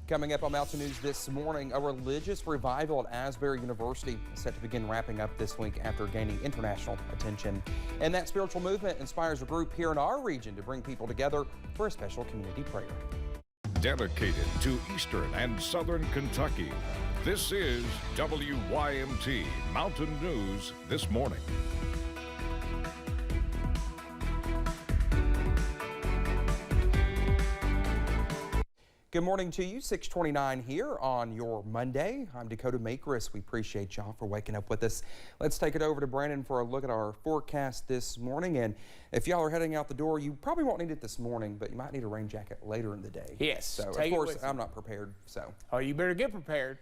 Coming up on Mountain News this morning, a religious revival at Asbury University is set to begin wrapping up this week after gaining international attention. And that spiritual movement inspires a group here in our region to bring people together for a special community prayer. Dedicated to Eastern and Southern Kentucky, this is WYMT Mountain News This Morning. Good morning to you. 6:29 here on your Monday. I'm Dakota Makris. We appreciate y'all for waking up with us. Let's take it over to Brandon for a look at our forecast this morning. And if y'all are heading out the door, you probably won't need it this morning, but you might need a rain jacket later in the day. Yes. So of course I'm not prepared. So. Oh, you better get prepared.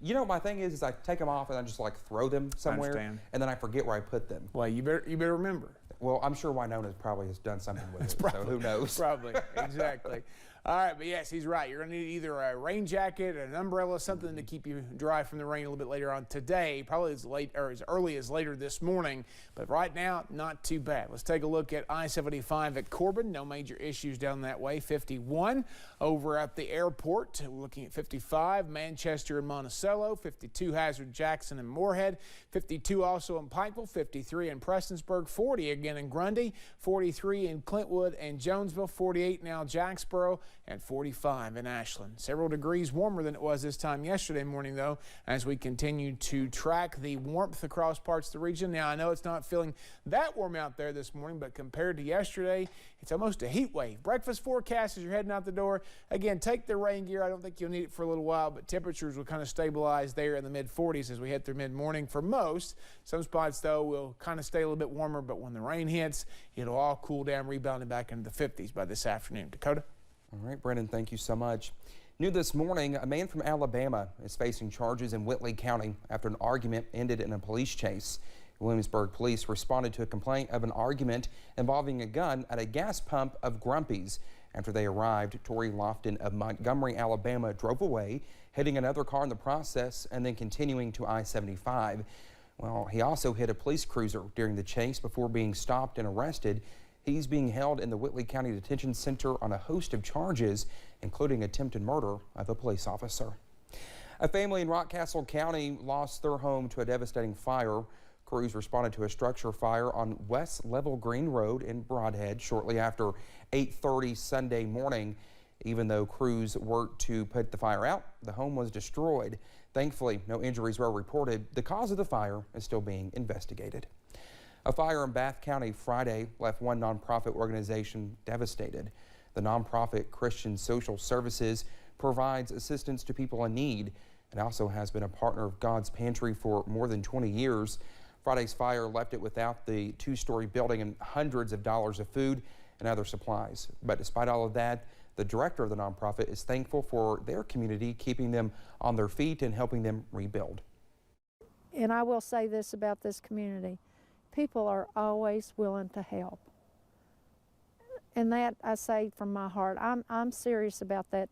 You know, my thing is I take them off and I just like throw them somewhere, and then I forget where I put them. Well, you better remember. Well, I'm sure Winona probably has done something with it. So who knows? Probably. Exactly. All right, but yes, he's right. You're going to need either a rain jacket, an umbrella, something to keep you dry from the rain a little bit later on today, probably as late or as early as later this morning. But right now, not too bad. Let's take a look at I-75 at Corbin. No major issues down that way. 51 over at the airport. We're looking at 55, Manchester and Monticello. 52, Hazard, Jackson and Moorhead. 52 also in Pikeville. 53 in Prestonsburg. 40 again in Grundy. 43 in Clintwood and Jonesville. 48 now Jacksboro. And 45 in Ashland. Several degrees warmer than it was this time yesterday morning, though, as we continue to track the warmth across parts of the region. Now, I know it's not feeling that warm out there this morning, but compared to yesterday, it's almost a heat wave. Breakfast forecast as you're heading out the door. Again, take the rain gear. I don't think you'll need it for a little while, but temperatures will kind of stabilize there in the mid-40s as we head through mid-morning for most. Some spots, though, will kind of stay a little bit warmer, but when the rain hits, it'll all cool down, rebounding back into the 50s by this afternoon. Dakota? All right, Brendan, thank you so much. New this morning, a man from Alabama is facing charges in Whitley County after an argument ended in a police chase. Williamsburg police responded to a complaint of an argument involving a gun at a gas pump of Grumpy's. After they arrived, Tory Lofton of Montgomery, Alabama drove away, hitting another car in the process and then continuing to I-75. Well, he also hit a police cruiser during the chase before being stopped and arrested. He's being held in the Whitley County Detention Center on a host of charges, including attempted murder of a police officer. A family in Rockcastle County lost their home to a devastating fire. Crews responded to a structure fire on West Level Green Road in Brodhead shortly after 8:30 Sunday morning. Even though crews worked to put the fire out, the home was destroyed. Thankfully, no injuries were reported. The cause of the fire is still being investigated. A fire in Bath County Friday left one nonprofit organization devastated. The nonprofit Christian Social Services provides assistance to people in need and also has been a partner of God's Pantry for more than 20 years. Friday's fire left it without the two-story building and hundreds of dollars of food and other supplies. But despite all of that, the director of the nonprofit is thankful for their community, keeping them on their feet and helping them rebuild. And I will say this about this community. People are always willing to help. And that I say from my heart. I'm serious about that.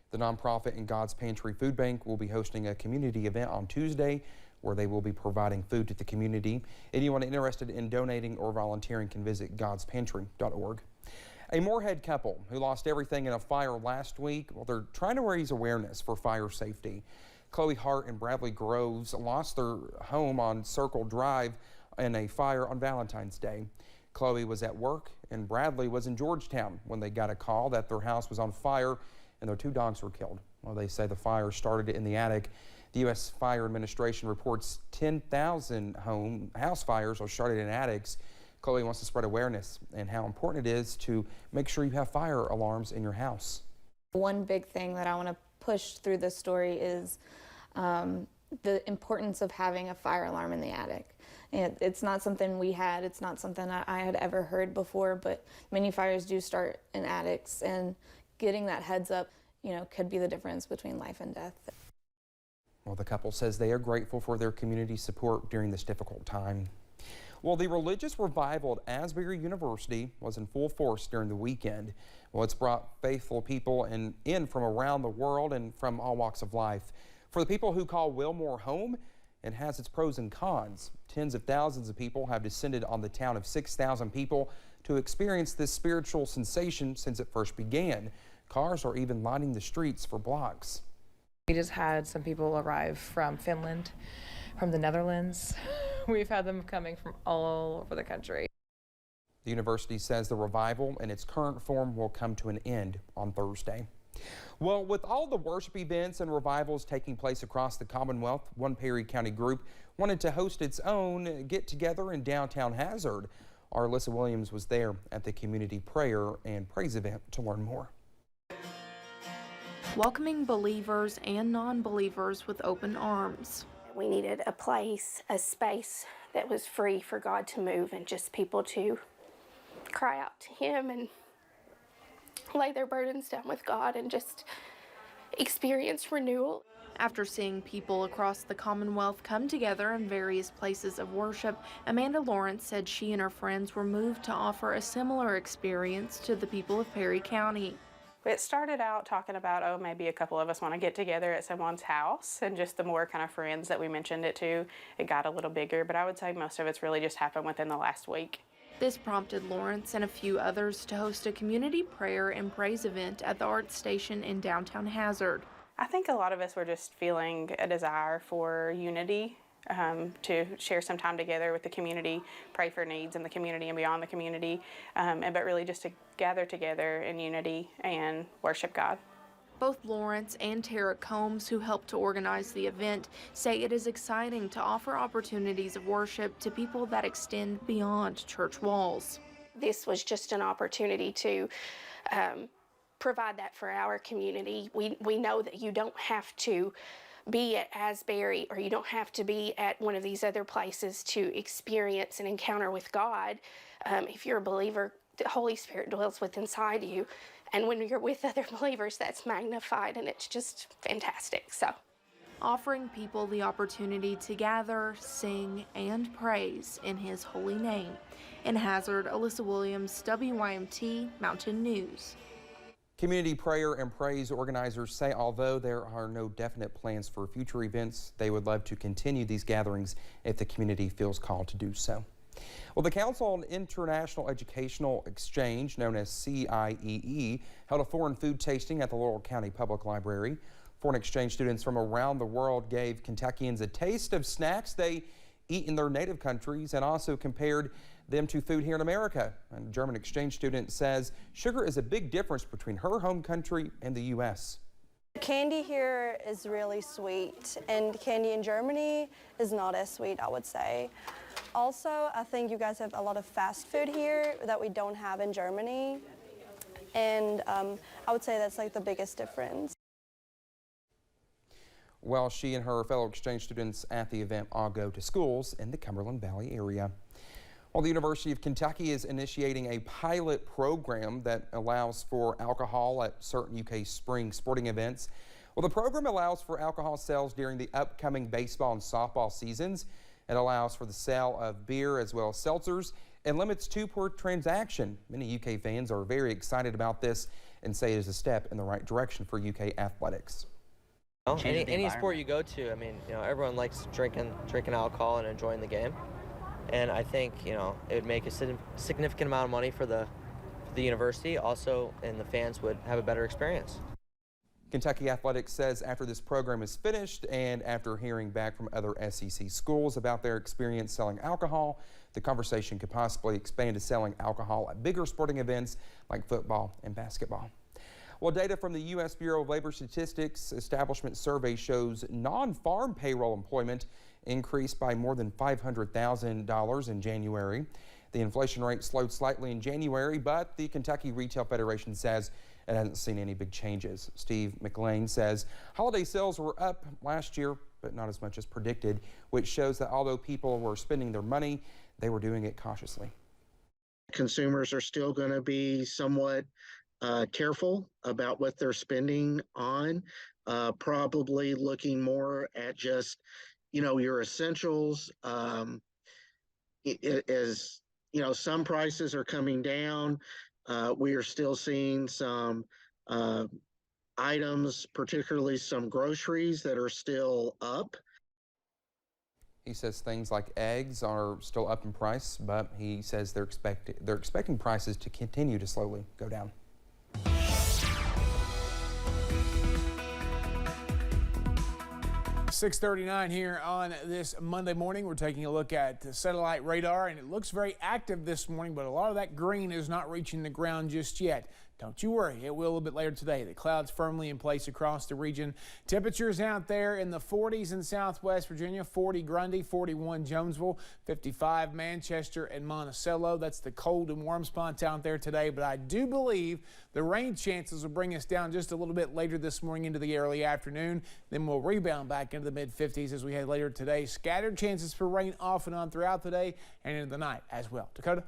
The nonprofit and God's Pantry Food Bank will be hosting a community event on Tuesday where they will be providing food to the community. Anyone interested in donating or volunteering can visit godspantry.org. A Moorhead couple who lost everything in a fire last week, well, they're trying to raise awareness for fire safety. Chloe Hart and Bradley Groves lost their home on Circle Drive in a fire on Valentine's Day. Chloe was at work and Bradley was in Georgetown when they got a call that their house was on fire and their two dogs were killed. Well, they say the fire started in the attic. The U.S. Fire Administration reports 10,000 house fires are started in attics. Chloe wants to spread awareness and how important it is to make sure you have fire alarms in your house. One big thing that I want to push through this story is the importance of having a fire alarm in the attic. It's not something we had, it's not something I had ever heard before, but many fires do start in attics, and getting that heads up, could be the difference between life and death. Well, the couple says they are grateful for their community support during this difficult time. Well, the religious revival at Asbury University was in full force during the weekend. Well, it's brought faithful people in from around the world and from all walks of life. For the people who call Wilmore home, it has its pros and cons. Tens of thousands of people have descended on the town of 6,000 people to experience this spiritual sensation since it first began. Cars are even lining the streets for blocks. We just had some people arrive from Finland, from the Netherlands. We've had them coming from all over the country. The university says the revival in its current form will come to an end on Thursday. Well, with all the worship events and revivals taking place across the Commonwealth, one Perry County group wanted to host its own get-together in downtown Hazard. Our Alyssa Williams was there at the community prayer and praise event to learn more. Welcoming believers and non-believers with open arms. We needed a place, a space that was free for God to move and just people to cry out to Him and lay their burdens down with God and just experience renewal. After seeing people across the Commonwealth come together in various places of worship, Amanda Lawrence said she and her friends were moved to offer a similar experience to the people of Perry County. It started out talking about, oh, maybe a couple of us want to get together at someone's house, and just the more kind of friends that we mentioned it to, it got a little bigger, but I would say most of it's really just happened within the last week. This prompted Lawrence and a few others to host a community prayer and praise event at the Art Station in downtown Hazard. I think a lot of us were just feeling a desire for unity, to share some time together with the community, pray for needs in the community and beyond the community, but really just to gather together in unity and worship God. Both Lawrence and Tara Combs, who helped to organize the event, say it is exciting to offer opportunities of worship to people that extend beyond church walls. This was just an opportunity to provide that for our community. We know that you don't have to be at Asbury or you don't have to be at one of these other places to experience an encounter with God. If you're a believer, the Holy Spirit dwells within inside you. And when you're with other believers, that's magnified, and it's just fantastic. So, offering people the opportunity to gather, sing, and praise in His holy name. In Hazard, Alyssa Williams, WYMT Mountain News. Community prayer and praise organizers say although there are no definite plans for future events, they would love to continue these gatherings if the community feels called to do so. Well, the Council on International Educational Exchange, known as CIEE, held a foreign food tasting at the Laurel County Public Library. Foreign exchange students from around the world gave Kentuckians a taste of snacks they eat in their native countries and also compared them to food here in America. And a German exchange student says sugar is a big difference between her home country and the U.S. Candy here is really sweet, and candy in Germany is not as sweet, I would say. Also, I think you guys have a lot of fast food here that we don't have in Germany, and I would say that's like the biggest difference. Well, she and her fellow exchange students at the event all go to schools in the Cumberland Valley area. Well, the University of Kentucky is initiating a pilot program that allows for alcohol at certain UK spring sporting events. Well, the program allows for alcohol sales during the upcoming baseball and softball seasons. It allows for the sale of beer as well as seltzers and limits 2 per transaction. Many UK fans are very excited about this and say it is a step in the right direction for UK athletics. Any sport you go to, I mean, everyone likes drinking alcohol and enjoying the game. And I think, it would make a significant amount of money for the university also, and the fans would have a better experience. Kentucky Athletics says after this program is finished and after hearing back from other SEC schools about their experience selling alcohol, the conversation could possibly expand to selling alcohol at bigger sporting events like football and basketball. Well, data from the U.S. Bureau of Labor Statistics Establishment Survey shows non-farm payroll employment increased by more than $500,000 in January. The inflation rate slowed slightly in January, but the Kentucky Retail Federation says it hasn't seen any big changes. Steve McLean says holiday sales were up last year, but not as much as predicted, which shows that although people were spending their money, they were doing it cautiously. Consumers are still going to be somewhat careful about what they're spending on, probably looking more at just, your essentials. As some prices are coming down, we are still seeing some items, particularly some groceries, that are still up. He says things like eggs are still up in price, but he says they're expecting prices to continue to slowly go down. 6:39 here on this Monday morning. We're taking a look at the satellite radar, and it looks very active this morning, but a lot of that green is not reaching the ground just yet. Don't you worry, it will a little bit later today. The clouds firmly in place across the region. Temperatures out there in the 40s in Southwest Virginia, 40 Grundy, 41 Jonesville, 55 Manchester and Monticello. That's the cold and warm spots out there today, but I do believe the rain chances will bring us down just a little bit later this morning into the early afternoon. Then we'll rebound back into the mid-50s as we head later today. Scattered chances for rain off and on throughout the day and into the night as well. Dakota?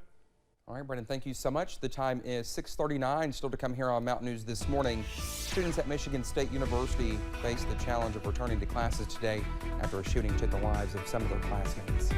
All right, Brendan, thank you so much. The time is 6:39. Still to come here on Mountain News this morning. Students at Michigan State University face the challenge of returning to classes today after a shooting took the lives of some of their classmates.